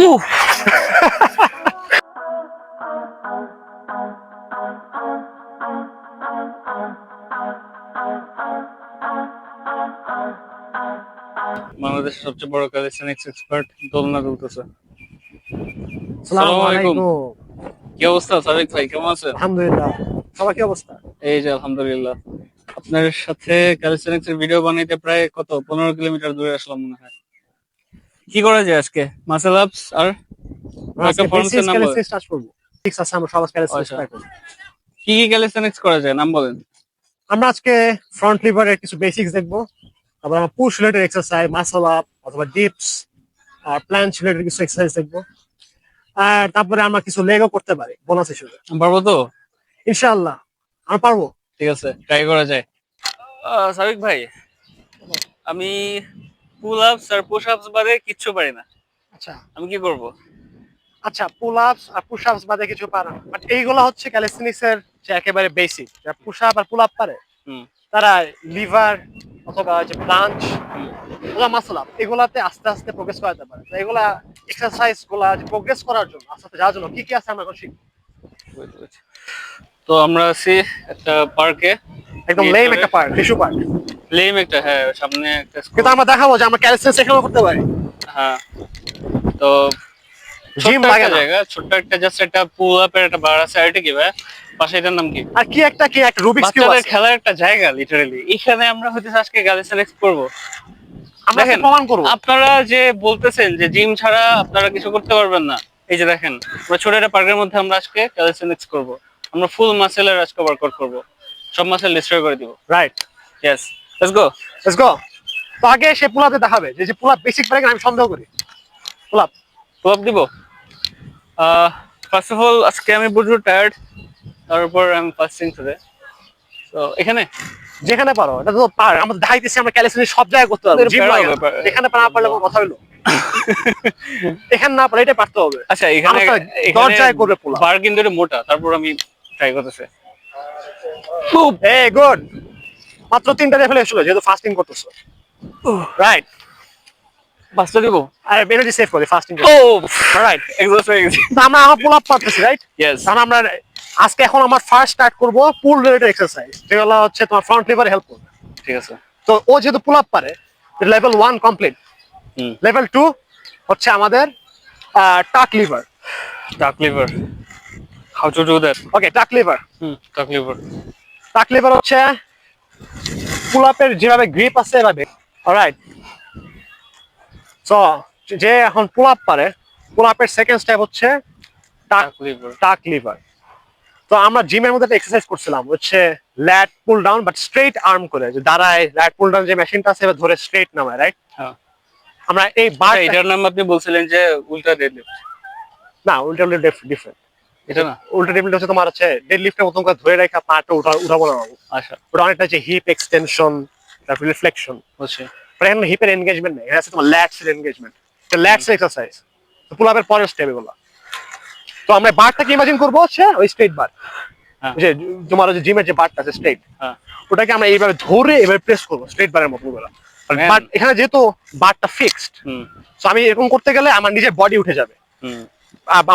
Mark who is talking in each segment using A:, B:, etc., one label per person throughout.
A: উফ বাংলাদেশের সবচেয়ে বড় ক্যালিস্টেনিক্স এক্সপার্ট দোলনা দুলতেছে।
B: আসসালামু আলাইকুম।
A: কি অবস্থা সাদিক ভাই, কেমন আছেন?
B: আলহামদুলিল্লাহ। সবার কি অবস্থা?
A: এই যে আলহামদুলিল্লাহ। আপনার সাথে ক্যালিস্টেনিক্স এর ভিডিও বানাইতে প্রায় 15 কিলোমিটার দূরে আসলাম মনে হয়। কি করা যায় আজকে? মাসেল আপস আর কয়েকটা ফর্মস এর নাম বলেন।
B: স্টার্ট করব। ফিক্স আছে, আমরা সবার ক্যালিস্টেনিক্স
A: আচ্ছা,
B: ট্রাই করব।
A: কি কি ক্যালিস্টেনিক্স করা যায় নাম বলেন।
B: আমরা আজকে ফ্রন্ট লিভারের কিছু বেসিক্স দেখব। তারপর আমরা push related exercise, muscle up অথবা ডিপস আর প্ল্যাঞ্চ রিলেটেড কিছু এক্সারসাইজ দেখব। আর তারপরে আমরা কিছু লেগও করতে পারি বোনাস হিসেবে।
A: পারবো তো?
B: ইনশাআল্লাহ আমরা পারবো।
A: ঠিক আছে, ট্রাই করা যায়। সাবিক ভাই, আমি পুল আপস আর পুশ আপস বাদে কিচ্ছু পারি না।
B: আচ্ছা
A: আমি কি করব?
B: আচ্ছা, পুল আপস আর পুশ আপস বাদে কিছু পারে না, বাট এইগুলো হচ্ছে ক্যালিস্টেনিক্স এর যে একেবারে বেসিক। যারা পুশ আপ আর পুল আপ পারে
A: হুম
B: তারা লিভার অথবা যে প্লাঞ্চ
A: হুম,
B: ওগুলা মাসল আপ এগুলাতে আস্তে আস্তে প্রোগ্রেস করাতে পারে। তো এগুলা এক্সারসাইজ গুলা প্রোগ্রেস করার জন্য আস্তে আস্তে যাওয়ার জন্য কি কি আছে আমরা এখন শিখবো।
A: বুঝতে পেরেছি। তো আমরা আছি একটা পার্কে,
B: একদম লেম একটা পার্ট, টিস্যু পার্ট,
A: লেম একটা, হ্যাঁ সামনে একটা
B: কিন্তু আমরা দেখাবো যে আমরা ক্যালিস্টেনিক্স এখানেও করতে পারি।
A: হ্যাঁ, তো
B: জিম
A: ছোট্ট
B: লাগে
A: একটা
B: না।
A: জায়গা, ছোট্ট একটা জাস্ট একটা পুল আপের একটা বার আছে। আর এটা কি ভাই পাশে, এটার নাম কি?
B: আর কি একটা রুবিক্স কিউব
A: বাচ্চাদের
B: আছে।
A: খেলার একটা জায়গা লিটারালি। এখানে আমরা হয়তো আজকে ক্যালিস্টেনিক্স করবো।
B: আমরা
A: দেখেন,
B: প্রমাণ করবো।
A: আপনারা যে বলতেছেন যে জিম ছাড়া আপনারা কিছু করতে পারবেন না, এই যে দেখেন আমরা ছোট একটা পার্কের মধ্যে আমরা আজকে ক্যালিস্টেনিক্স করব। আমরা ফুল মাসেলের আজকে ওয়ার্কআউট করব, সব মাসেল ডিস্ট্রয় করে দিব।
B: Right,
A: yes, let's go.
B: Let's go. তো আগে সে পুল আপে দেখাবে যে পুল আপ বেসিক পারে কিনা, আমি সন্দেহ করি। পুল আপ
A: পুল আপ দিব। ফার্স্ট অফ অল আজকে আমি প্রচুর টায়ার্ড, তারপর আমি ফাস্টিং টুডে। তো এখানে
B: যেখানে পারো, এটা তো পার আমাদের দেখাইতেছি, আমরা ক্যালিস্টেনিক্স সব জায়গায় করতে পারবো। জিম লাগে না। এখানে না পারলে কোনো কথা হইলো। এখানে না পারলে এটা পারতে হবে।
A: আচ্ছা, এখানে
B: দরজায় করবে পুল আপ।
A: বার কিন্তু মোটা, তারপর আমি ট্রাই করতেছি।
B: এই গুড, মাত্র 3টা রেফেলে এসেছিল যেহেতু ফাস্টিং করতেছো। রাইট,
A: পাঁচটা দিব।
B: আর এনার্জি সেভ করে ফাস্টিং
A: ও
B: রাইট।
A: এক্সস্ট হয়ে গেছি।
B: আমরা আমার পুল আপ পারতেছি, রাইট।
A: ইয়েস,
B: কারণ আমরা আজকে এখন আমার ফার্স্ট স্টার্ট করব পুল রিলেটেড এক্সারসাইজ, যেগুলো হচ্ছে তোমার ফ্রন্ট লিভারে হেল্প করবে।
A: ঠিক আছে।
B: তো ও যেহেতু পুল আপ পারে, লেভেল 1 কমপ্লিট। লেভেল 2 হচ্ছে আমাদের tuck lever.
A: Tuck lever, how to do that?
B: Okay, tuck lever.
A: Tuck lever.
B: Tuck liver হচ্ছে পুল আপের যেভাবে গ্রিপ আছে এভাবে। অলরাইট, সো যে এখন পুল আপ পারে, পুল আপের সেকেন্ড স্টেপ হচ্ছে টাক
A: লিভার।
B: Tuck liver. তো আমরা জিমের মধ্যে একটা এক্সারসাইজ করছিলাম, হচ্ছে ল্যাট pull down but straight arm করে, যে দাঁড়ায় ল্যাট পুল ডাউন যে মেশিনটা আছে ধরে স্ট্রেট নামায়, রাইট।
A: হ্যাঁ,
B: আমরা এই বার
A: এটার নাম আপনি বলছিলেন যে উল্টা ডেডলিফট।
B: না, উল্টা ডিফারেন্ট।
A: এটা না,
B: উল্টা ডেডলিফট হচ্ছে তোমার হচ্ছে ডেডলিফটের মতন করে ধরে রাখা পাটা উঠাবো না।
A: আচ্ছা
B: ওটা অনেকটা হচ্ছে হিপ এক্সটেনশন, তারপর রিফ্লেকশন।
A: বুঝছি।
B: এখানে হিপের এনগেজমেন্ট নেই, এখানে আছে তোমার ল্যাটস এর এনগেজমেন্ট। এটা ল্যাটস এক্সারসাইজ। তো পুল আপের পরের স্টেপ এগুলো। তো আমরা বারটাকে ইমাজিন করবো হচ্ছে ওই স্ট্রেট বার, যে তোমার যে জিমের যে বারটা আছে স্ট্রেট, ওটাকে আমরা এইভাবে ধরে এভাবে প্রেস করবো স্ট্রেট বারের মতো করে। বাট এখানে যেহেতু বারটা ফিক্সড, তো আমি এরকম করতে গেলে আমার নিজের বডি উঠে যাবে।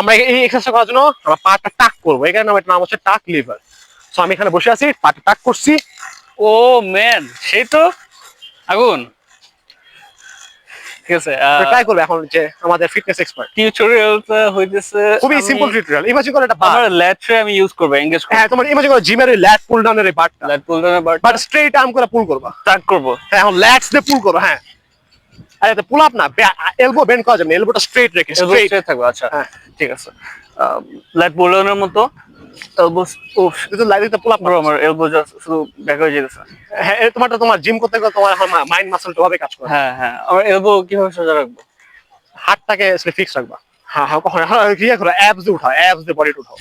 B: আমরা এই এক্সারসাইজ করার জন্য আমরা পাটা টাক করবো, এই কারণে আমার নাম হচ্ছে টাক লিভার। সো আমি এখানে বসে আছি, পাটা টাক করছি।
A: ও ম্যান, সেই তো আগুন। ঠিক আছে,
B: ট্রাই করবে এখন যে আমাদের ফিটনেস এক্সপার্ট।
A: টিউটোরিয়ালটা হইতেছে
B: খুবই সিম্পল টিউটোরিয়াল। ইমাজিন করো এটা বার,
A: আমার ল্যাটরে আমি ইউজ করব, এনগেজ করব।
B: হ্যাঁ, তোমার ইমাজিন করো জিমের এই ল্যাট পুল ডাউনের এই বারটা,
A: ল্যাট পুল ডাউনের বার
B: বাট স্ট্রেট আর্ম করে পুল করবা।
A: টাক করব।
B: হ্যাঁ, এখন ল্যাটস দিয়ে পুল করো। হ্যাঁ, আরে এটা পুল আপ না, এলবো বেন্ড করা যাবে না, এলবোটা স্ট্রেট রেখে স্ট্রেট
A: থাকবে। আচ্ছা
B: হ্যাঁ,
A: ঠিক আছে। ল্যাট পুল ডাউনের মতো এলবো। উফ,
B: কিন্তু লাইভে পুল আপ
A: ব্রো আমার এলবো জাস্ট শুধু ব্যাক হয়ে যেতেছে।
B: হ্যাঁ, তোমার জিম করতে গেলে তোমার এখন মাইন্ড মাসলটা ভাবে কাজ করে।
A: হ্যাঁ হ্যাঁ, আমার এলবো কিভাবে সোজা রাখবো?
B: হাতটাকে ফিক্স রাখবা। হ্যাঁ হ্যাঁ, কখন ক্রিয়া করো, অ্যাবস দিয়ে উঠাও, অ্যাবস দিয়ে বডি উঠাও।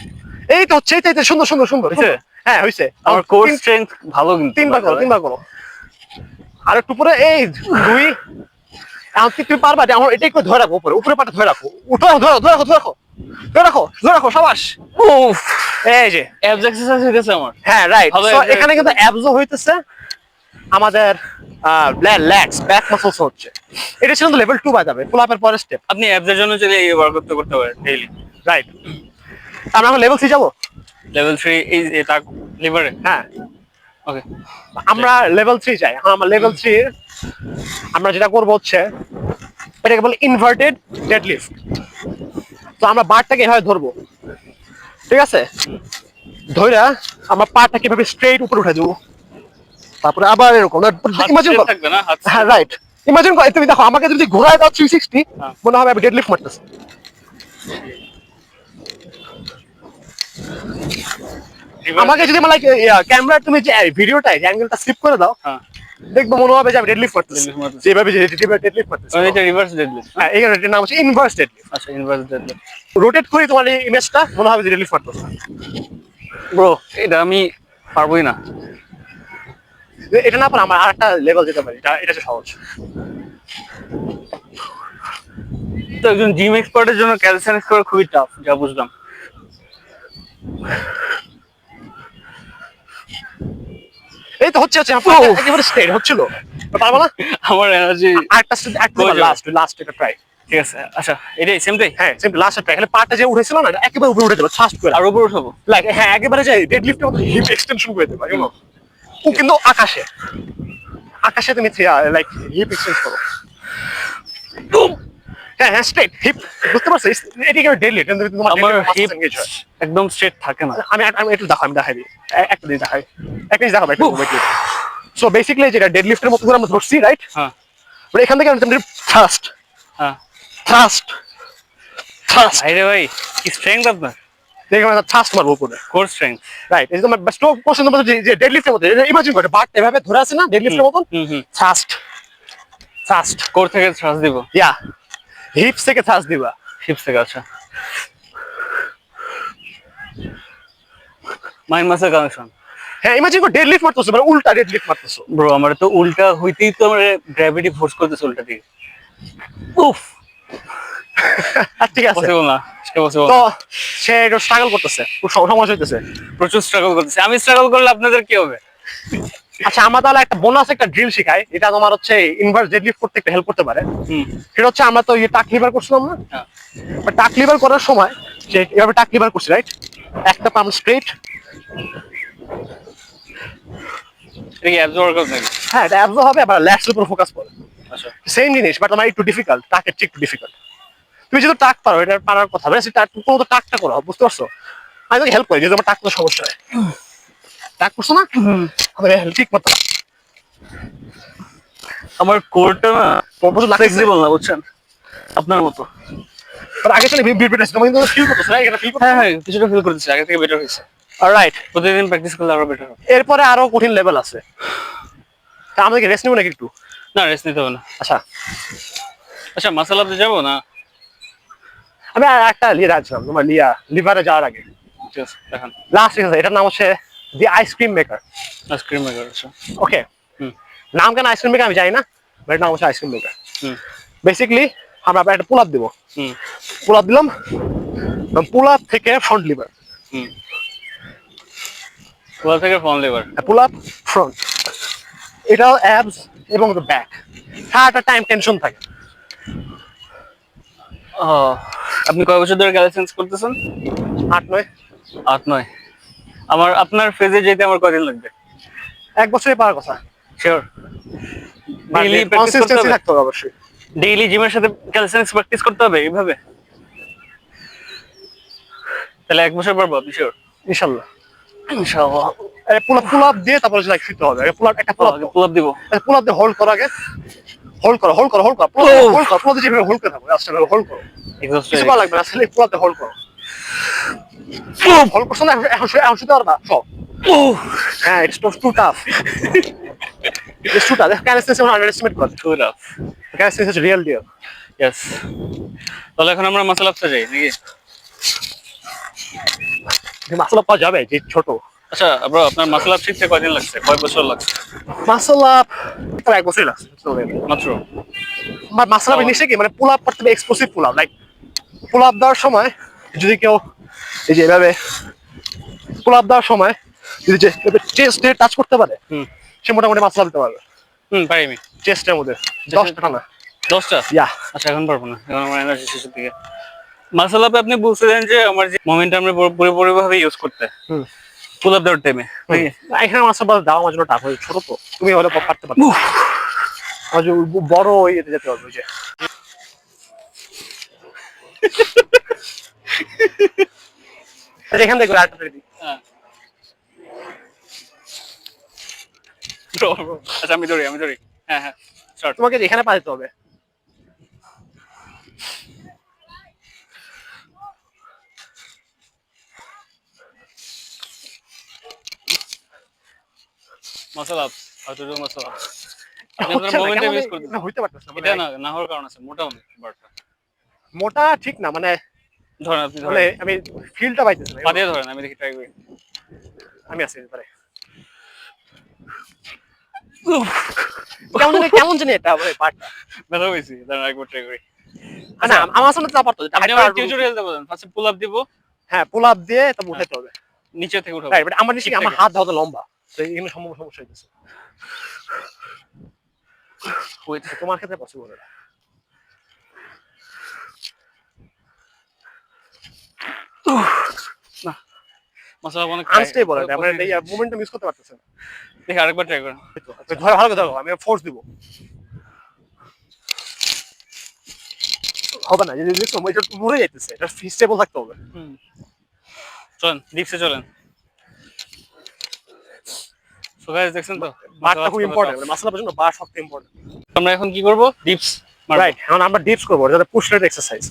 B: এই তো হচ্ছে, এই সুন্দর সুন্দর সুন্দর
A: হয়েছে?
B: হ্যাঁ হয়েছে।
A: আমার কোর স্ট্রেংথ ভালো, কিন্তু
B: 3বার করো, 3বার করো। আর একটু পরে এই 2। এখন তুমি পারবা, আমার এটা একটু ধরে রাখো, উপরে উপরে পাটা ধরে রাখো, উঠো, ধরো ধরে রাখো, ধরে রাখো, ধরে রাখো, ধরে রাখো, সাবাস।
A: উফ,
B: এই যে
A: অ্যাবস এক্সারসাইজ হইতেছে আমার।
B: হ্যাঁ রাইট।
A: ভালো
B: সো
A: exercise।
B: এখানে কিন্তু অ্যাবসও হইতেছে, আমাদের ল্যাটস ব্যাক মাসলস হচ্ছে। এটা ছিল লেভেল 2 বাই যাবে পুল আপের পরের স্টেপ।
A: আপনি অ্যাবসের জন্য চলে এই ওয়ার্কআউট করতে পারেন ডেইলি।
B: রাইট, আমরা এখন লেভেল 3 যাবো।
A: লেভেল 3 এই এটা লিভারে।
B: হ্যাঁ,
A: ওকে,
B: আমরা লেভেল 3 যাই। এখন আমরা লেভেল 3 আমরা যেটা করবো হচ্ছে এটাকে বলে ইনভার্টেড ডেডলিফট। তো আমরা বারটাকে এভাবে ধরবো, ঠিক আছে? ধইরা আমরা পাটাকে এভাবে স্ট্রেট উপরে উঠে দেবো, তারপরে আবার এরকম ইমাজিন করো।
A: থাকবে না হাত।
B: হ্যাঁ রাইট, ইমাজিন করো তুমি দেখো আমাকে যদি ঘোরায় দাও 360
A: হ্যাঁ।
B: মনে হবে আমি ডেডলিফট মারতেছি। আমাকে যদি মানে ক্যামেরা তুমি যে ভিডিওটা অ্যাঙ্গেলটা স্লিপ করে দাও,
A: হ্যাঁ,
B: দেখবো মনে হবে যে আমি ডেডলিফট মারতেছি,
A: Deadlift মারতেছি।
B: যেভাবে যে ডেডলিফট মারতেছি।
A: মানে এটা রিভার্স ডেডলিফট।
B: হ্যাঁ, এটার নাম হচ্ছে ইনভার্স ডেডলিফট।
A: আচ্ছা, ইনভার্স ডেডলিফট।
B: রোটেট করে তোমার এই ইমেজটা মনে হবে যে ডেডলিফট মারতেছে।
A: ব্রো এটা আমি পারবোই না।
B: এটা না পারে আমার আরেকটা লেভেল যেতে পারি, এটা হচ্ছে সহজ।
A: তো একজন জিম এক্সপার্টের জন্য ক্যালসিয়ানিক্স করা খুবই টাফ, যা বুঝলাম।
B: এই তো হচ্ছে একেবারে স্ট্রেট হচ্ছিল, পারবো না।
A: আমার এনার্জি
B: আরেকটা লাস্ট এটা ট্রাই।
A: ঠিক আছে। আচ্ছা, এটাই সেমটাই।
B: হ্যাঁ সিম্পল লাস্ট ট্রাই। এখানে পাটা যে উঠেছিল না, এটা একেবারে উপরে উঠে যাবে ফাস্ট করে।
A: আর উপরে উঠাবো।
B: লাইক হ্যাঁ, একেবারে যে ডেডলিফটের মতো হিপ এক্সটেনশন করে দেবে, ইউ নো। ও কিন্তু আকাশে তুমি লাইক হিপ এক্সটেন্স করো। হ্যাঁ হ্যাঁ, স্ট্রেট হিপ, বুঝতে পারছো? এটা কি ডেডলিফট, তোমার
A: আমার
B: হিপ
A: হিপ একদম স্ট্রেট থাকে না।
B: আমি একটু দেখাই দিই, একটা দিন দেখাই, একটা জিনিস দেখাবো একটু। সো বেসিক্যালি যেটা ডেডলিফটের মতো করে আমরা ধরছি, রাইট?
A: হ্যাঁ,
B: মানে এখান থেকে আমি থ্রাস্ট
A: হ্যাঁ।
B: থ্রাস্ট থ্রাস্ট
A: আরে ভাই, কি স্ট্রেংথ আপনার!
B: দেখে আমরা থ্রাস্ট মারবো উপরে,
A: কোর স্ট্রেংথ।
B: রাইট? এই যে তোমার স্ট্রোক পছন্দ মতো যে ডেডলিফটের মতো ইমাজিন করে বাট এভাবে ধরে আছে না ডেডলিফটের মতন, থ্রাস্ট থ্রাস্ট
A: কোর থেকে থ্রাস্ট দিব।
B: ইয়া, হিপস থেকে থ্রাস্ট দিবা।
A: হিপস থেকে। আচ্ছা, মাইন্ড মাসেল কানেকশন।
B: হ্যাঁ, ইমাজিন করে ডেডলিফট মারতেছো, মানে উল্টা ডেডলিফট মারতেছো।
A: ব্রো আমার তো উল্টা হইতেই তো আমার গ্র্যাভিটি ফোর্স করতেছে উল্টা দিকে। উফ,
B: আর ঠিক আছে,
A: পসিবল না, সেটা পসিবল
B: তো
A: না।
B: সে একটু স্ট্রাগল করতেছে, খুব সমস্যা হইতেছে।
A: প্রচুর স্ট্রাগল করতেছে। আমি স্ট্রাগল করলে আপনাদের কি হবে?
B: আচ্ছা, আমরা তাহলে একটা বোনাস একটা ড্রিল শিখাই, এটা তোমার হচ্ছে ইনভার্স ডেডলিফট করতে একটু হেল্প করতে পারে। সেটা হচ্ছে আমরা তো টাক লিভার করছিলাম না,
A: হ্যাঁ।
B: টাক লিভার করার সময় যে এভাবে টাক লিভার করছি, রাইট? একটা পাম স্ট্রেট।
A: এটা কি অ্যাবস ওয়ার্কআউট নাকি?
B: হ্যাঁ, এটা অ্যাবজর্ব হবে, আবার ল্যাটসের উপর ফোকাস করে।
A: আচ্ছা,
B: সেম জিনিস, বাট আমার একটু ডিফিকাল্ট, টাকের চেয়ে একটু ডিফিকাল্ট। তুমি যেহেতু টাক পারো, এটা পারার কথা, মানে সেটা কোনো তো টাকটা করো, বুঝতে পারছো? আমি তোকে হেল্প করি, যেহেতু আমার টাক করতে সমস্যা হয়। টাক করছো না, ঠিক মতো।
A: আমার কোরটা না
B: প্রচুর লাগতেছে।
A: ফ্লেক্সিবল না, বুঝছেন? আপনার মতো।
B: বাট আগে চলে বিট আছে, তুমি কিন্তু ফিল করতেছো, রাইট? এটা ফিল করতেছো।
A: হ্যাঁ হ্যাঁ, কিছুটা ফিল করতেছি, আগে থেকে বেটার হয়েছে।
B: অলরাইট,
A: প্রতিদিন প্র্যাকটিস করলে আরো বেটার হবে।
B: এরপরে আরো কঠিন লেভেল আছে, তা আমাদেরকে রেস্ট নেবো নাকি একটু?
A: না, রেস্ট নিতে হবে না।
B: আচ্ছা,
A: আচ্ছা, মাসাল আপে যাবো না?
B: আমি আর একটা লিয়ে রাখছিলাম, তোমার লিভারে যাওয়ার আগে
A: ঠিক আছে, দেখান।
B: লাস্ট ঠিক আছে। এটার নাম হচ্ছে দি আইসক্রিম মেকার।
A: Ice cream maker. আচ্ছা,
B: ওকে,
A: হুম
B: নাম কেন আইসক্রিম মেকার আমি জানি না, বাট নাম হচ্ছে আইসক্রিম মেকার।
A: হুম
B: বেসিক্যালি আমরা একটা পুল আপ দিব,
A: হুম
B: পুল আপ দিলাম, পুল আপ থেকে ফ্রন্ট লিভার,
A: হুম ওয়াল থেকে front liver.
B: Pull up front, এটাও অ্যাবস এবং ব্যাক। সারাটা টাইম টেনশন থাকে।
A: আপনি কয় বছর ধরে ক্যালিসিয়ানিক্স করতেছেন?
B: 8-9।
A: 8-9। আপনার ফেজে যেতে আমার কয়দিন লাগবে?
B: 1 বছরে পাওয়ার কথা।
A: শিওর? ডেইলি প্র্যাকটিস করতে
B: কনসিস্টেন্সি
A: হবে?
B: থাকতে হবে অবশ্যই।
A: ডেইলি জিমের সাথে ক্যালিসিয়ানিক্স প্র্যাকটিস করতে হবে এইভাবে? তাহলে 1 বছর পারবো, আপনি শিওর?
B: ইনশাআল্লাহ।
A: ইনশাআল্লাহ।
B: পুল আপ দিয়ে তারপরে লাইক শিখতে হবে। পুল আপ একটা পুল আপ
A: পুল আপ দিব।
B: পুল আপ দিয়ে হোল্ড করো আগে, হোল্ড করো হোল্ড করো পুল আপ যেভাবে হোল্ড করে থাকো, আস্তে করে হোল্ড করো।
A: এক্সস্ট
B: কিছু করা লাগবে না, আসলে পুল আপ দিয়ে হোল্ড করো। হোল্ড করছো না, এখন শুতে পারবা সব। হ্যাঁ, it's too tough. It's too tough. Calisthenics আমরা আন্ডারএস্টিমেট করি।
A: Too rough.
B: Calisthenics is real deal.
A: Yes. তাহলে এখন আমরা মাসল আপসে যাই নাকি?
B: মাসল আপ পাওয়া যাবে যে ছোট।
A: আচ্ছা ব্রো, আপনার মাসল আপ শিখতে কয়দিন লাগছে, কয় বছর লাগছে?
B: মাসল আপ 1 বছরই লাগছে
A: মাত্র?
B: আমার মাসল আপ নিশ্চয়ই কি মানে পুল আপ করতে হবে, explosive pull up. Like pull up দেওয়ার সময় যদি কেউ এই যে এভাবে পুল আপ দেওয়ার সময় যদি যে চেস্টে টাচ করতে পারে, সে মোটামুটি মাসল দিতে পারবে।
A: পারি আমি।
B: চেস্টের মধ্যে 10টা টানা।
A: 10টা?
B: ইয়া।
A: আচ্ছা এখন পারবো না, এখন আমার এনার্জি শেষের দিকে। মাসল আপে আপনি বলছিলেন যে আমার যে মোমেন্টাম পুরোপুরি ভাবে ইউজ করতে পুল আপ দেওয়ার টাইমে।
B: এখানে মাসল দেওয়া আমার জন্য টাফ, ছোট তো তুমি হলে পারতে পারবে, বড় ইয়েতে যেতে হবে। ওই যে এখান থেকে আরেকটা দিই।
A: আচ্ছা আমি ধরি। হ্যাঁ হ্যাঁ,
B: তোমাকে এখানে পা দিতে হবে।
A: Muscle up, how to do muscle up. আপনি আপনার মোমেন্টাম ইউজ করতে
B: না হইতে পারতেছে না,
A: এটা না হওয়ার কারণ আছে, মোটা অনেক বারটা।
B: মোটা ঠিক না, মানে
A: ধরেন আপনি
B: মানে
A: ধরেন,
B: আমি ফিলটা পাইতেছি না।
A: পা দিয়ে ধরেন, আমি দেখি ট্রাই করি।
B: আমি আছি পারে। কেমন জানি এটা মানে পার্টটা
A: ব্যথা হয়েছি, দাঁড়ান একবার ট্রাই করি।
B: না আমার আসলে তা পারতো।
A: আপনি আমার টিউটোরিয়াল দেবো, ফার্স্টে পুল আপ দিব।
B: হ্যাঁ, পুল আপ দিয়ে তো উঠাইতে হবে,
A: নিচে থেকে উঠাবো।
B: রাইট, বাট আমার নিচে আমার হাত ধরতে লম্বা, তো এখানে সমস্যা হইতেছে। তোমার ক্ষেত্রে পসিবল এটা।
A: না মাসল আপ অনেক
B: আনস্টেবল এটা, মানে এই মোমেন্টাম ইউজ করতে পারতেছেন।
A: দেখি আরেকবার ট্রাই করেন।
B: ধরে ভালো করে ধরো, আমি ফোর্স দিব। হবে না, যদি দেখো এটা মরে যাইতেছে, এটা স্টেবল থাকতে হবে।
A: চলেন ডিপসে চলেন। সো গাইস দেখছেন তো
B: বারটা খুব ইম্পর্টেন্ট, মানে মাসল আপের জন্য বার সবচেয়ে ইম্পর্টেন্ট।
A: আমরা এখন কি করব? ডিপস মারব।
B: রাইট, এখন আমরা ডিপস করব, যাতে পুশ লেট এক্সারসাইজ।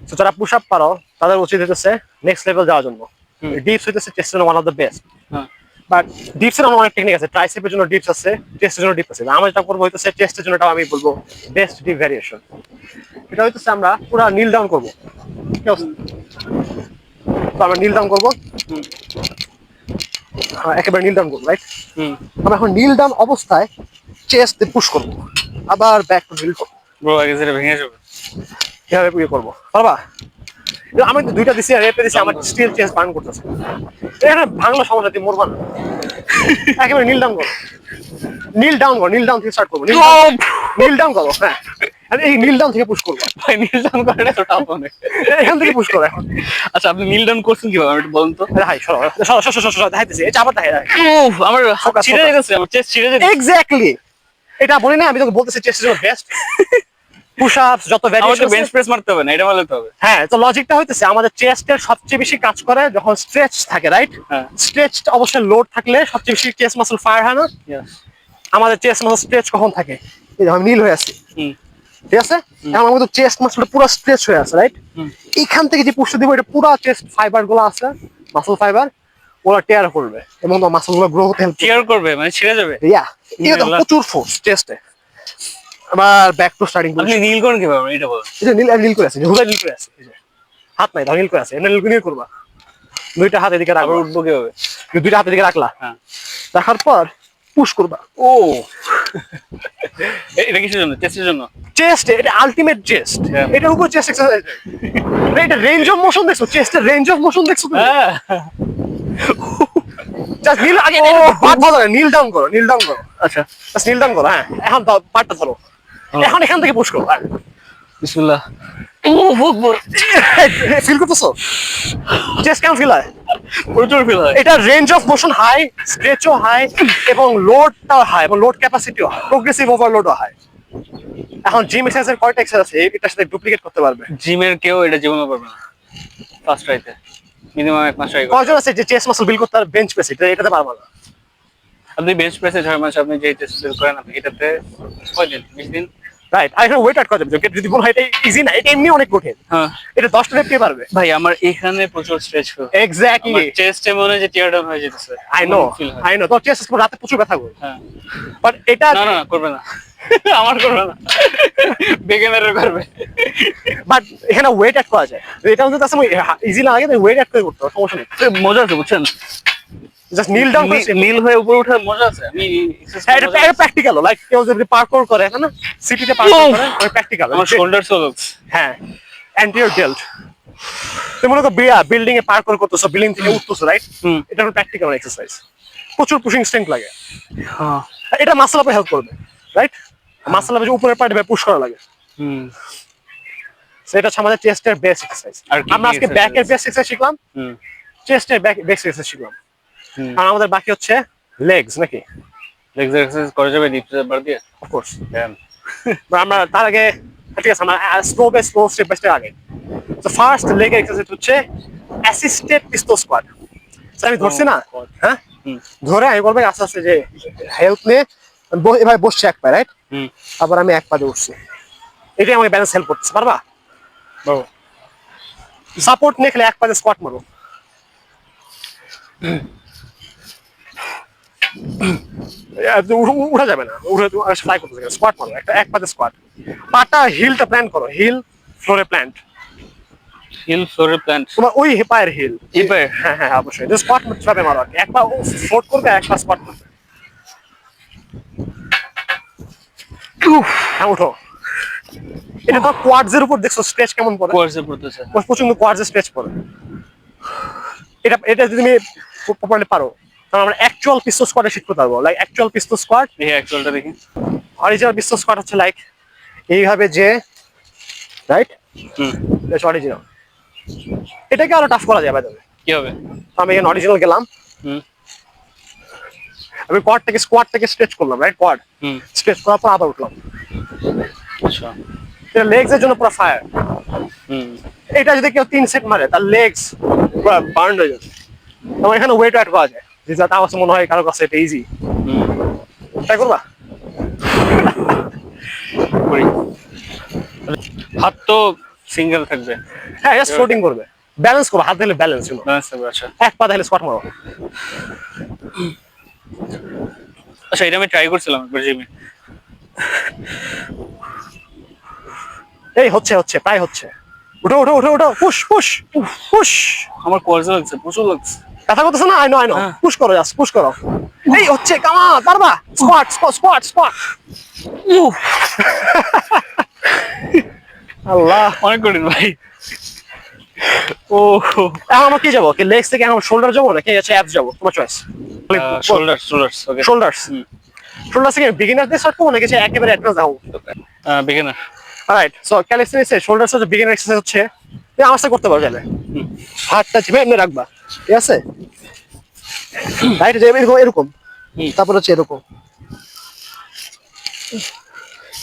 B: তো যারা পুশ আপ পারো তাদের উচিত হইতেছে নেক্সট লেভেল যাওয়ার জন্য। ডিপস হইতেছে চেস্টের one of the best. But dips এর অনেক টেকনিক আছে, ট্রাইসেপের জন্য ডিপস আছে, চেস্টের জন্য ডিপস আছে। আমরা যেটা করব হইতেছে চেস্টের জন্য, এটা আমি বলবো বেস্ট ডিপ ভ্যারিয়েশন। এটা হইতেছে আমরা পুরো নীল ডাউন করব। তো আমরা নীল ডাউন করব, একেবারে নীল ডাউন করবো, রাইট? আমরা এখন নীল ডাউন অবস্থায় চেস্ট দিয়ে পুশ করব, আবার ব্যাক টু নীল করব।
A: ব্রো আগে যেটা ভেঙে যাবে,
B: কিভাবে পুশ করব পারবা? আমি তো দুইটা দিছি আর রেপে দিছি, আমার স্টিল চেস্ট বার্ন করতেছে। এখানে ভাঙলো সমস্যা, তুই মরবা না। একেবারে নীল ডাউন করো, নীল ডাউন করো, নীল ডাউন থেকে স্টার্ট করবো, নীল ডাউন করো। হ্যাঁ, এই নীল ডাউন থেকে পুশ করবো।
A: ভাই নীল ডাউন করাটা তো টাফ অনেক।
B: এখান থেকে পুশ করো এখন।
A: আচ্ছা আপনি নীল ডাউন করছেন কিভাবে আমি একটু বলুন তো।
B: হাই সরো সরো, দেখাইতেছি, এটা আবার দেখাই।
A: আমার ছিঁড়ে গেছে, আমার চেস্ট ছিঁড়ে গেছে।
B: এক্স্যাক্টলি, এটা বলি না আমি তোকে বলতেছি চেস্টের জন্য বেস্ট। পুশ আপস যত ভ্যারিয়েশন,
A: বেঞ্চ প্রেস মারতে হবে না, এটা মারতে হবে।
B: হ্যাঁ, তো লজিকটা হইতেছে আমাদের চেস্টের সবচেয়ে বেশি কাজ করে যখন স্ট্রেচ থাকে, রাইট? স্ট্রেচ অবশ্যই লোড থাকলে সবচেয়ে বেশি চেস্ট মাসল ফায়ার হয় না? আমাদের চেস্ট মাসল স্ট্রেচ কখন থাকে? এই যখন নীল হয়ে আছে, ঠিক আছে? আমার মধ্যে চেস্ট মাসলটা পুরো স্ট্রেচ হয়ে আছে, রাইট? এইখান থেকে যে পুশটা দিব, এটা পুরো চেস্ট ফাইবার গুলো আছে, মাসল ফাইবার, ওরা টেয়ার করবে এবং মাসল গুলো গ্রো হতে হেল্প
A: টিয়ার করবে, মানে ছিঁড়ে যাবে।
B: ইয়া, এটা তো প্রচুর ফোর্স চেস্টে। আবার ব্যাক টু স্টার্টিং।
A: আপনি নীল করেন কিভাবে এটা বলেন?
B: এই যে নীল করে আছে, হুদাই নীল করে আছে, এই যে হাত নাই, নীল করে আছে, এটা নীল করবা। দুইটা হাত এদিকে রাখবা,
A: উঠবো কিভাবে?
B: দুইটা হাত এদিকে রাখলা,
A: হ্যাঁ,
B: রাখার পর পুশ করবা।
A: ও এটা কিসের জন্য? চেস্টের জন্য?
B: চেস্ট, এটা আলটিমেট চেস্ট, এটার উপর চেস্ট এক্সারসাইজ। এটা রেঞ্জ অফ মোশন দেখছো, চেস্টের রেঞ্জ অফ মোশন দেখছো তুমি?
A: হ্যাঁ,
B: জাস্ট নীল আগে বাদ ধরো, নীল ডাউন করো, নীল ডাউন করো।
A: আচ্ছা
B: জাস্ট নীল ডাউন করো। হ্যাঁ, এখন পাটটা ধরো, এখন এখান থেকে পুশ করো।
A: বিসমিল্লাহ। ও বহুত বড়,
B: ফিল করতেছো? চেস্ট কেমন ফিল হয়?
A: প্রচুর ফিল হয়।
B: এটা রেঞ্জ অফ মোশন হাই, স্ট্রেচও হাই, এবং লোডটাও হাই, এবং লোড ক্যাপাসিটিও হাই, প্রোগ্রেসিভ ওভারলোডও হাই। এখন জিম এক্সারসাইজের কয়টা এক্সারসাইজ আছে এটার সাথে ডুপ্লিকেট করতে পারবে?
A: জিমের কেউ এটা জীবনে পারবে না ফার্স্ট ট্রাইতে, মিনিমাম 1 মাস ট্রাই করবে।
B: কয়জন আছে যে চেস্ট মাসল বিল্ড করতে পারবে বেঞ্চ প্রেস, এটাতে পারবে না?
A: আপনি বেঞ্চ প্রেসে 6 মাস আপনি যে চেস্ট বিল্ড করেন, আপনি এটাতে কয়দিন? 20 দিন।
B: রাইট, আর এখানে ওয়েট অ্যাড করা যাবে, যদি বল হয় এটা ইজি না, এটা এমনি অনেক কঠিন।
A: হ্যাঁ,
B: এটা 10টা রেপ কে পারবে?
A: ভাই আমার এখানে প্রচুর স্ট্রেচ ফিল।
B: এক্স্যাক্টলি,
A: চেস্টে মনে হয় যে টিয়ার ডাউন হয়ে যেতেছে।
B: আই নো, তো চেস্ট রাতে প্রচুর ব্যথা করবে।
A: হ্যাঁ,
B: বাট এটা
A: না না করবে না, আমার করবে না, বিগিনারের করবে।
B: বাট এখানে ওয়েট অ্যাড করা যায়, এটা হচ্ছে তার সময় ইজি না লাগে, ওয়েট অ্যাড করে করতে হবে, সমস্যা নেই।
A: মজা আছে বুঝছেন,
B: জাস্ট নীল ডাউন
A: নীল হয়ে উপরে ওঠার মজা আছে। আমি
B: এটা প্র্যাকটিক্যাল, লাইক কেউ যদি পার্কোর করে, হ্যাঁ না, সিটিতে পার্কোর করে, ওই প্র্যাকটিক্যাল।
A: আমার শোল্ডার সোলস,
B: হ্যাঁ, অ্যান্টিরিয়র ডেল্ট। তুমি মনে করো বিল্ডিং এ পার্কোর করতেছো, বিল্ডিং থেকে উঠতেছো, রাইট? এটা হলো প্র্যাকটিক্যাল এক্সারসাইজ। প্রচুর পুশিং স্ট্রেংথ লাগে।
A: হ্যাঁ।
B: এটা মাসল আপে হেল্প করবে, রাইট? মাসল আপে যে উপরের পার্টে পুশ করা লাগে,
A: হুম।
B: সেটা হচ্ছে আমাদের চেস্টের বেস এক্সারসাইজ।
A: আর কি
B: আমরা আজকে
A: exercise
B: ব্যাকের
A: আছে?
B: বেস এক্সারসাইজ শিখলাম,
A: হুম।
B: চেস্টের বেস এক্সারসাইজ শিখলাম,
A: হুম।
B: আর আমাদের বাকি হচ্ছে লেগস নাকি?
A: লেগস এক্সারসাইজ করা যাবে ডিপস বার দিয়ে?
B: অফকোর্স।
A: ড্যাম।
B: আমরা তার আগে ঠিক আছে, আমরা স্লো স্টেপ বাই স্টেপ আগে। তো ফার্স্ট লেগ এক্সারসাইজ হচ্ছে অ্যাসিস্টেড পিস্তল স্কোয়াট। আমি ধরছি না, হ্যাঁ,
A: হুম।
B: ধরে আমি বলবো আস্তে আস্তে যে হেল্প নিয়ে এভাবে বসছে এক পা, রাইট?
A: হুম।
B: আবার আমি এক পা দিয়ে উঠছি, এটাই আমাকে ব্যালেন্স হেল্প করতেছে। পারবা?
A: বাবু।
B: সাপোর্ট নিয়ে খেলে এক পা দিয়ে স্কোয়াট মারো। উঠা যাবে না, উঠে ফ্লাই করতে যাবে, স্কোয়াট মারো, একটা এক পা দিয়ে স্কোয়াট। পাটা হিলটা প্ল্যান করো, হিল ফ্লোরে প্ল্যান্ট,
A: হিল ফ্লোরে প্ল্যান্ট।
B: তোমার ওই পায়ের হিল।
A: এই পায়ে?
B: হ্যাঁ হ্যাঁ অবশ্যই, স্কোয়াট ভাবে মারো আর কি, এক পা ফ্লোট করবে, এক পা স্কোয়াট করবে। হ্যাঁ উঠো। এটা তো কোয়াডসের উপর দেখছো স্ট্রেচ কেমন পড়ে?
A: কোয়ার্সে পড়তেছে।
B: প্রচন্ড কোয়াডসের স্ট্রেচ পড়ে। এটা এটা যদি তুমি প্রপারলি পারো, তাহলে আমরা অ্যাকচুয়াল পিস্তল স্কোয়াডে শিখতে পারবো। লাইক অ্যাকচুয়াল পিস্তল স্কোয়াড,
A: দেখি অ্যাকচুয়ালটা দেখি।
B: অরিজিনাল পিস্তল স্কোয়াড হচ্ছে লাইক এইভাবে যে, রাইট?
A: হুম।
B: এটা অরিজিনাল। এটাকে আরো টাফ করা যায়, বাই দ্য ওয়ে।
A: কি হবে?
B: আমি এখানে অরিজিনাল গেলাম,
A: হুম।
B: আমি স্কোয়াডটাকে স্ট্রেচ করলাম, রাইট? কোয়াড
A: হুম।
B: স্ট্রেচ করার পর আবার উঠলাম।
A: আচ্ছা।
B: এটা লেগস এর জন্য পুরো ফায়ার।
A: হুম।
B: এটা যদি কেউ 3 সেট মারে, তার লেগস পুরো বার্ন হয়ে যাবে। আমার এখানে ওয়েট অ্যাড করা যায়, যে যাতে আমার মনে হয় কারো কাছে এটা ইজি।
A: হুম।
B: ট্রাই করবা?
A: করি। হাত তো সিঙ্গেল থাকবে।
B: হ্যাঁ, জাস্ট ফ্লোটিং করবে, ব্যালেন্স করো, হাত দিলে ব্যালেন্স ছিল,
A: ব্যালেন্স থাকবে। আচ্ছা।
B: এক পা দিলে স্কোয়াট মারো।
A: আচ্ছা, এটা আমি ট্রাই করছিলাম একবার জিমে।
B: এই হচ্ছে হচ্ছে প্রায় হচ্ছে। উঠো উঠো উঠো উঠো, পুশ পুশ পুশ।
A: আমার কোয়ার্সে লাগছে, প্রচুর লাগছে।
B: কথা করতেছ না? আই নো
A: হ্যাঁ।
B: পুশ করো, জাস্ট পুশ করো। এই হচ্ছে, কাম অন, পারবা? Squat squat squat squat. আল্লাহ,
A: অনেক কঠিন ভাই। ও,
B: এখন আমরা কি যাবো? কি লেগস থেকে এখন শোল্ডার যাবো নাকি হচ্ছে অ্যাবস যাবো? তোমার চয়েস।
A: শোল্ডার্স। ওকে।
B: শোল্ডার্স। শোল্ডার থেকে বিগিনার দিয়ে স্টার্ট করবো নাকি হচ্ছে একেবারে অ্যাডভান্স যাবো?
A: বিগিনার।
B: রাইট, সো ক্যালিসথেনিক্সে শোল্ডার হচ্ছে বিগিনার এক্সারসাইজ হচ্ছে, তুমি আমার সাথে করতে পারো চাইলে। হাতটা চেপে এমনি রাখবা, ঠিক আছে? রাইট, যে এরকম এরকম, তারপর হচ্ছে এরকম।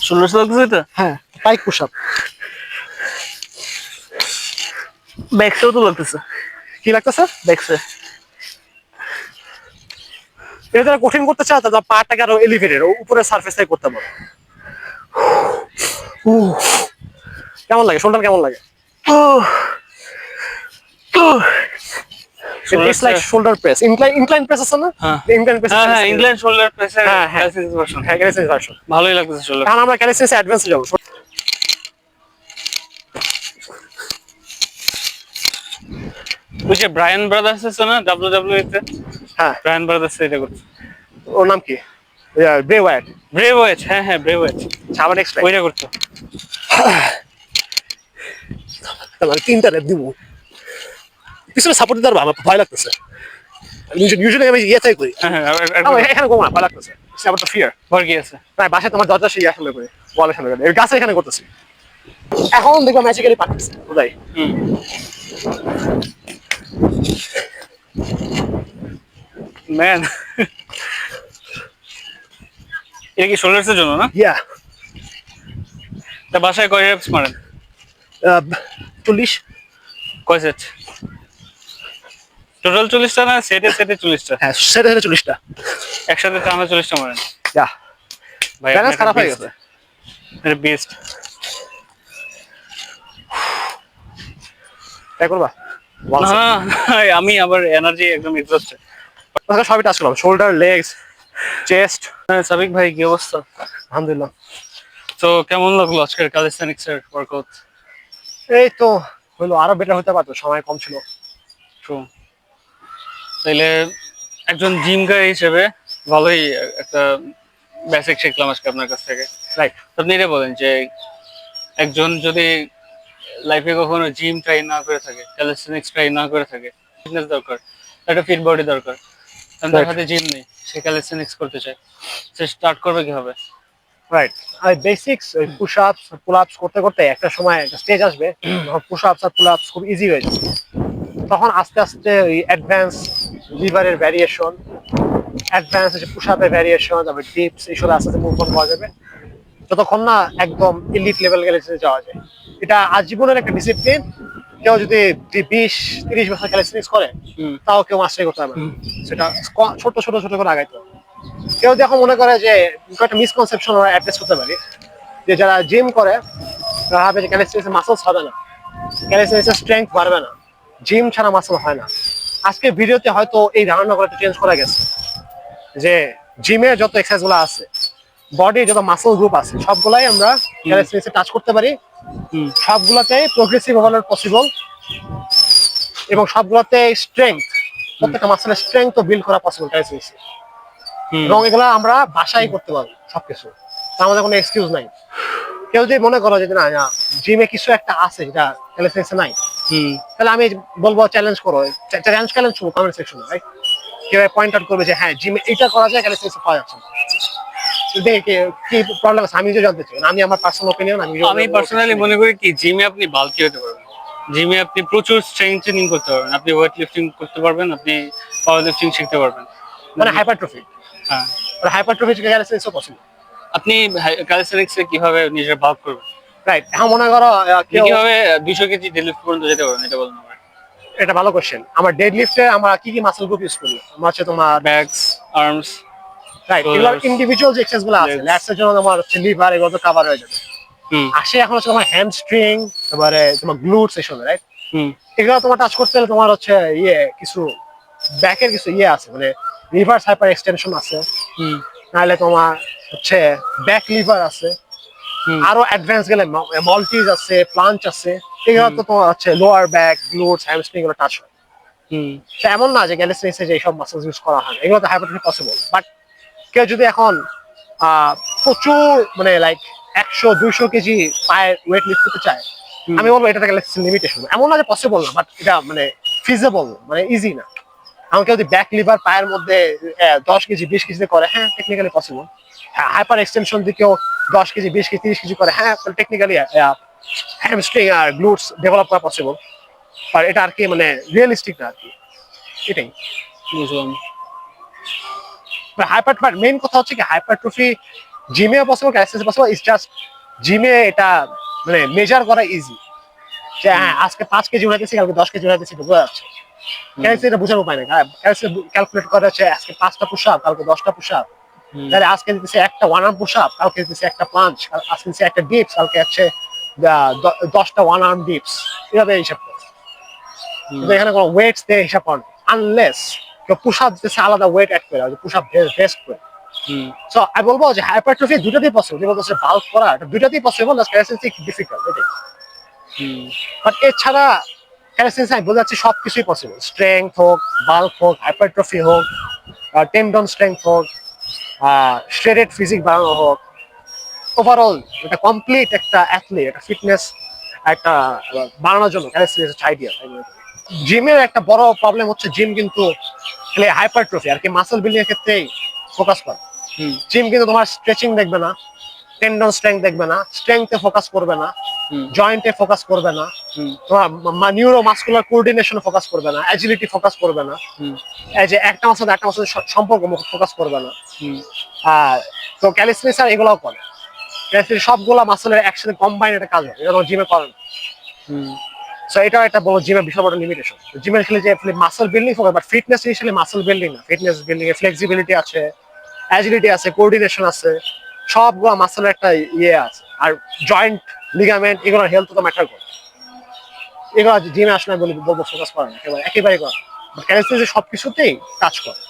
A: শোল্ডার্স লাগছে এটা?
B: হ্যাঁ, পাইক পুশ আপ।
A: ব্যাকসেও তো লাগতেছে।
B: কি লাগতেছে?
A: ব্যাকসে।
B: এটা যারা কঠিন করতে চায় তারা পাটাকে আরো এলিভেটেড উপরের সারফেস থেকে করতে পারো। কেমন লাগে শোল্ডার, কেমন লাগে? It's like shoulder press. Incline press আছে না? Incline press.
A: হ্যাঁ, ইংল্যান্ড শোল্ডার প্রেসের
B: হ্যাঁ, হ্যাঁ।
A: ক্যালিসথেনিক্স ভার্সন।
B: হ্যাঁ, ক্যালিসথেনিক্স ভার্সন।
A: ভালোই লাগতেছে শোল্ডার।
B: এখন আমরা ক্যালিসথেনিক্স অ্যাডভান্সে যাবো।
A: ওই যে ব্রায়ান ব্রাদার্স আছে না WWE তে?
B: হ্যাঁ,
A: ব্রায়ান ব্রাদার্স এটা করছে।
B: ওর নাম কি? ব্রে ওয়াইট।
A: ব্রে ওয়েট, হ্যাঁ ব্রে ওয়েট।
B: আবার নেক্সট টাইম
A: ওইটা করছো।
B: তাহলে 3টা রেপ দিব। পিছনে সাপোর্ট দিতে পারবো, আমার ভয় লাগতেছে। ইউজুয়ালি আমি ইয়েটাই করি।
A: হ্যাঁ,
B: আমার এখানে কমা ভয় লাগতেছে। আবার তো ফিয়ার।
A: ভর কি আছে?
B: তাই বাসায় তোমার দরজা সেই আসলে করে ওয়ালের সামনে করে গাছের এখানে করতেছি। এখন দেখবো ম্যাজিক্যালি পাঠাচ্ছে বুঝাই।
A: ম্যান, এটা কি শোল্ডার্সের জন্য না?
B: ইয়া,
A: তা বাসায় কয় রেপস মারেন?
B: 40।
A: কয় সেট? টোটাল 40টা না সেটে 40টা?
B: হ্যাঁ, সেটা 40টা
A: একসাথে টানা 40টা মারেন?
B: ইয়া,
A: ভাই
B: ব্যালেন্স খারাপ হয়ে গেছে।
A: এটা বেস্ট।
B: তাই করবা?
A: না, আমি আবার এনার্জি একদম এক্সস্টেড।
B: সবই টাচ করলাম, শোল্ডার, লেগস, চেস্ট।
A: সাবিক ভাই কি অবস্থা?
B: আলহামদুলিল্লাহ।
A: তো কেমন লাগলো আজকের ক্যালিসথেনিক্স এর ওয়ার্কআউট?
B: এই তো হলো, আরো বেটার হতে পারতো, সময় কম ছিল।
A: তাইলে একজন জিম গাই হিসেবে ভালোই একটা বেসিক শিখলাম আজকে আপনার কাছ থেকে।
B: রাইট,
A: আপনি এটা বলেন যে একজন যদি লাইফে কখনো জিম ট্রাই না করে থাকে, ক্যালিসথেনিক্স ট্রাই না করে থাকে, ফিটনেস দরকার, একটা ফিট বডি দরকার, কারণ তার হাতে জিম নেই, সে ক্যালিথেনিক্স করতে চায়, সে স্টার্ট করবে কিভাবে?
B: রাইট। আর বেসিক্স পুশ আপস পুল আপস করতে করতে একটা সময় একটা স্টেজ আসবে যখন পুশ আপস আর পুল আপস খুব ইজি হয়ে যাবে। তখন আস্তে আস্তে ওই অ্যাডভান্স লিভারের ভ্যারিয়েশন, অ্যাডভান্স পুশ আপের ভ্যারিয়েশন, তারপর ডিপস এইসব আস্তে আস্তে মুভমেন্ট করা যাবে, যতক্ষণ না একদম ইলিট লেভেল ক্যালিথেনিক্স যাওয়া যায়। এটা আজীবনের একটা ডিসিপ্লিন। কেউ যদি 20-30 বছর ক্যালিথেনিক্স করে তাও কেউ মাস্টারি করতে পারবে না। সেটা ছোট ছোট ছোট করে আগাইতে হবে। কেউ দেখো মনে করে যে একটা মিসকনসেপশন আমরা অ্যাড্রেস করতে পারি, যে যারা জিম করে তারা ভাবে যে ক্যালিথেনিক্সে মাসলস হবে না, ক্যালিথেনিক্সের স্ট্রেংথ বাড়বে না, জিম ছাড়া মাসল হয় না। আজকে ভিডিওতে হয়তো এই ধারণাগুলো একটু চেঞ্জ করা গেছে, যে জিমের যত এক্সারসাইজ গুলো আছে, বডির যত মাসল গ্রুপ আছে, সবগুলাই আমরা ক্যালিথেনিক্সে টাচ করতে পারি। সবগুলোতেই প্রোগ্রেসিভ ওভারলোড পসিবল, এবং সবগুলোতে স্ট্রেংথ, প্রত্যেকটা মাসলের স্ট্রেংথ বিল্ড করা পসিবল ক্যালিথেনিক্সে। এবং এগুলো আমরা বাসায় করতে পারবো সবকিছু, আমাদের কোনো এক্সকিউজ নাই। কেউ যদি মনে করো যে না জিমে কিছু একটা আছে যেটা ক্যালিথেনিক্সে নাই, তাহলে আমি বলবো চ্যালেঞ্জ করো, চ্যালেঞ্জ করবো কমেন্ট সেকশনে, রাইট? কেউ পয়েন্ট আউট করবে যে হ্যাঁ জিমে এটা করা যায়, ক্যালিথেনিক্সে পাওয়া যাচ্ছে না। কি প্রবলেম আছে আমি যে জানতে চাই, আমি আমার পার্সোনাল অপিনিয়ন।
A: আমি পার্সোনালি মনে করি কি, জিমে আপনি বাল্কি হতে পারবেন, জিমে আপনি প্রচুর স্ট্রেংথ ট্রেনিং করতে পারবেন, আপনি ওয়েট লিফটিং করতে পারবেন, আপনি পাওয়ার লিফটিং শিখতে পারবেন,
B: মানে হাইপারট্রফি।
A: হ্যাঁ,
B: হাইপারট্রফি ক্যালিথেনিক্সও পসিবল।
A: আপনি ক্যালিথেনিক্সে কিভাবে নিজের বাল্ক করবেন,
B: রাইট? এখন মনে করো
A: কিভাবে 200 কেজি ডেডলিফট পর্যন্ত যেতে পারবেন, এটা বলুন আমার।
B: এটা ভালো কোশ্চেন। আমার ডেড লিফটে আমরা কি কি মাসল গ্রুপ ইউজ করি? আমার হচ্ছে তোমার
A: ব্যাকস, আর্মস,
B: রাইট, এগুলো ইন্ডিভিজুয়াল যে এক্সারসাইজ গুলো আছে, ল্যাটসের জন্য তোমার হচ্ছে লিভার, এগুলো তো কভার হয়ে যাবে। আসে এখন হচ্ছে তোমার হ্যামস্ট্রিং, তারপরে তোমার গ্লুটস, এইসব, রাইট? এগুলো তোমার টাচ করতে হলে তোমার হচ্ছে কিছু ব্যাকের কিছু আছে, মানে রিভার্স হাইপার এক্সটেনশন আছে, নাহলে তোমার হচ্ছে ব্যাক লিভার আছে, আরো অ্যাডভান্স গেলে মল্টিজ আছে, প্লাঞ্চ আছে। এগুলো তো তোমার হচ্ছে লোয়ার ব্যাক, গ্লুটস, হ্যামস্ট্রিং এগুলো টাচ হয়। এমন না যে ক্যালিথেনিক্সে যে এইসব মাসলস ইউজ করা হয়, এগুলো তো হাইপারট্রফি পসিবল। বাট কেউ যদি এখন প্রচুর মানে লাইক 100-200 কেজি পায়ের ওয়েট লিফট করতে চায়, আমি বলবো এটা ক্যালিথেনিক্সের লিমিটেশন। এমন না যে পসিবল না, বাট এটা মানে ফিজিবল, মানে ইজি না। এখন কেউ যদি ব্যাক লিভার পায়ের মধ্যে 10 কেজি 20 কেজিতে করে, হ্যাঁ টেকনিক্যালি পসিবল। হ্যাঁ, হাইপার এক্সটেনশন দিকেও 10 কেজি 20 কেজি 30 কেজি করে, হ্যাঁ টেকনিক্যালি হ্যামস্ট্রিং আর গ্লুটস ডেভেলপ করা পসিবল। আর এটা আর কি মানে রিয়েলিস্টিক না আর কি, এটাই
A: বুঝলাম।
B: হাইপারট্রফি মেইন কথা হচ্ছে কি, হাইপারট্রফি জিমে পসিবল, ক্যালিথেনিক্সে পসিবল। ইটস জাস্ট জিমে এটা মানে মেজার করা ইজি, যে হ্যাঁ আজকে 5 কেজি উঠাইতেছি, কালকে 10 কেজি উঠাইতেছি, এটা বোঝা যাচ্ছে। ক্যালিথেনিক্সে এটা বোঝার উপায় নেই। ক্যালিথেনিক্সে ক্যালকুলেট করা হচ্ছে আজকে 5টা পুশ আপ, কালকে 10টা পুশ আপ, তাহলে আজকে দিতেছে একটা ওয়ান আর্ম পুশ আপ, কালকে দিতেছে একটা পাঞ্চ, আজকে দিতেছে একটা ডিপস, কালকে হচ্ছে 10টা ওয়ান আর্ম ডিপস, এভাবে হিসাব করে। কিন্তু এখানে কোনো ওয়েটস দিয়ে হিসাব করে, আনলেস কেউ পুশ আপ দিতেছে আলাদা ওয়েট অ্যাড করে, পুশ আপ ভেস্ট করে। সো আমি বলবো যে হাইপারট্রফি দুটাতেই পসিবল, যেটা হচ্ছে বাল্ক করা, এটা দুটাতেই পসিবল, জাস্ট ক্যালিথেনিক্স ডিফিকাল্ট, এটাই। বাট এছাড়া ক্যালিথেনিক্স আমি বোঝাচ্ছি সবকিছুই পসিবল, স্ট্রেংথ হোক, বাল্ক হোক, হাইপারট্রফি হোক, টেন্ডন স্ট্রেংথ হোক, শ্রেডেড ফিজিক বাড়ানো হোক, ওভারঅল এটা কমপ্লিট একটা অ্যাথলিট, একটা ফিটনেস একটা বানানোর জন্য ক্যালিথেনিক্স হচ্ছে আইডিয়াল। জিমের একটা বড় প্রবলেম হচ্ছে জিম কিন্তু হাইপারট্রফি আর কি মাসল বিল্ডিং এর ক্ষেত্রেই ফোকাস করে। জিম কিন্তু তোমার স্ট্রেচিং দেখবে না, টেন্ডন স্ট্রেংথ দেখবে না, স্ট্রেংথে ফোকাস করবে না, জয়েন্টে ফোকাস করবে না, তোমার নিউরো মাসকুলার কোঅর্ডিনেশনে ফোকাস করবে না, অ্যাজিলিটি ফোকাস করবে না, এই যে একটা মাসল একটা মাসলের সম্পর্ক ফোকাস করবে না। তো ক্যালিথেনিক্স আর এগুলোও করে, ক্যালিথেনিক্স সবগুলা মাসলের একসাথে কম্বাইন একটা কাজ হয়, এটা তোমার জিমে করে না। সো এটাও একটা বড় জিমের বিশাল বড় লিমিটেশন। জিমের খেলে যে muscle building focus, but fitness initially muscle building না, ফিটনেস বিল্ডিং এ ফ্লেক্সিবিলিটি আছে, অ্যাজিলিটি আছে, কোঅর্ডিনেশন আছে, সবগুলো মাসলের একটা আছে। আর জয়েন্ট, লিগামেন্ট, এগুলোর হেলথ তো ম্যাটার করে। এগুলো জিমে আসলে বলবো ফোকাস করে না, একেবারে করে। বাট ক্যালিথেনিক্স সবকিছুতেই কাজ করে।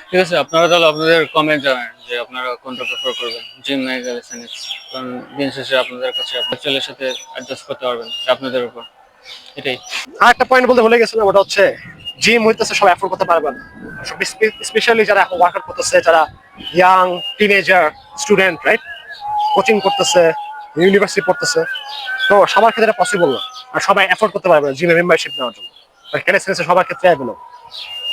A: ঠিক আছে, আপনারা তাহলে আপনাদের কমেন্ট জানান যে আপনারা কোনটা প্রেফার করবেন, জিম না ক্যালিথেনিক্স। কারণ দিন শেষে আপনাদের কাছে আপনার ছেলের সাথে অ্যাডজাস্ট করতে পারবেন, আপনাদের উপর, এটাই।
B: আর একটা পয়েন্ট বলতে ভুলে গেছিলাম, ওটা হচ্ছে জিম হইতেছে সব অ্যাফোর্ড করতে পারবে না, স্পেশালি যারা এখন ওয়ার্কআউট করতেছে, যারা young teenager student, right, coaching করতেছে, ইউনিভার্সিটি পড়তেছে, তো সবার ক্ষেত্রে পসিবল না, আর সবাই অ্যাফোর্ড করতে পারবে না জিমে মেম্বারশিপ নেওয়ার জন্য। ক্যালিসথেনিক্স সবার ক্ষেত্রে অ্যাভেলেবল।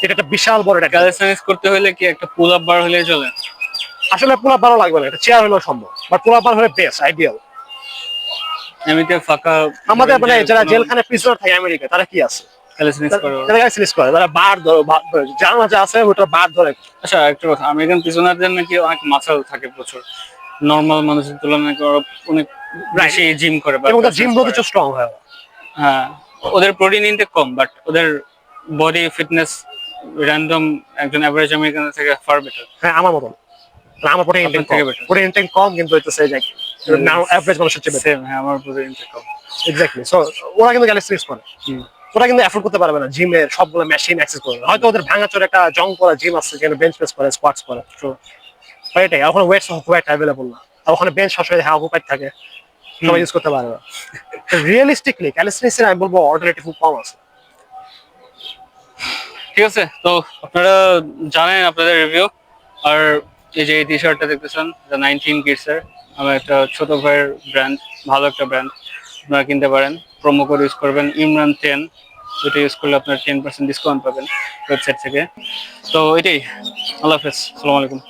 B: এটা একটা বিশাল বড় একটা
A: ক্যালিসথেনিক্স করতে হলে কি একটা পুল আপ বার হলে চলে?
B: আসলে পুল আপ বারও লাগবে না, এটা চেয়ার হলেও সম্ভব, বাট পুল আপ বার হলে বেস্ট আইডিয়াল।
A: এমনিতে ফাঁকা
B: আমাদের মানে যারা জেলখানে প্রিজনার থাকে আমেরিকা, তারা কি আছে,
A: ক্যালিসথেনিক্স করে।
B: তারা ক্যালিসথেনিক্স করে, তারা বার ধরে, যার মাঝে আছে ওটা বার ধরে।
A: আচ্ছা একটা কথা, আমেরিকান প্রিজনারদের নাকি অনেক মাসল থাকে প্রচুর, নর্মাল মানুষের তুলনায় নাকি ওরা অনেক বেশি জিম করে বা
B: এবং তার জিম প্রচুর স্ট্রং হয়।
A: হ্যাঁ, ওদের প্রোটিন ইনটেক কম, বাট ওদের বডি ফিটনেস র্যান্ডম একজন অ্যাভারেজ আমেরিকান থেকে ফার বেটার।
B: হ্যাঁ আমার মতন, আমার প্রোটিন ইনটেক
A: থেকে
B: কম,
A: better।
B: প্রোটিন ইনটেক কম কিন্তু হইতেছে যে এভারেজ মানুষের চেয়ে বেটার।
A: সেম, হ্যাঁ আমার প্রোটিন ইনটেক কম।
B: এক্স্যাক্টলি। সো ওরা কিন্তু ক্যালিসথেনিক্স করে, ওরা কিন্তু এফোর্ড করতে পারবে না জিমের সবগুলো মেশিন অ্যাক্সেস করবে। হয়তো ওদের ভাঙাচোর একটা জং করা জিম আছে যেখানে বেঞ্চ প্রেস করে, স্কোয়াটস করে, এটাই। ওখানে ওয়েট অ্যাভেলেবল না, আর ওখানে বেঞ্চ সবসময় অকুপাইড থাকে, সবাই ইউজ করতে পারে না। রিয়েলিস্টিকলি ক্যালিসথেনিক্স এর আমি বলবো অল্টারনেটিভ খুব কম আছে।
A: ঠিক আছে, তো আপনারা জানেন আপনাদের রিভিউ। আর এই যে টি শার্টটা দেখতেছেন, 19 কিডস এর, আমার একটা ছোট ভাইয়ের ব্র্যান্ড, ভালো একটা ব্র্যান্ড, আপনারা কিনতে পারেন। প্রোমো কোড ইউজ করবেন ইমরান10, এটা ইউজ করলে আপনার 10% ডিসকাউন্ট পাবেন ওয়েবসাইট থেকে। তো এটাই, আল্লাহ হাফেজ, আসসালামু আলাইকুম।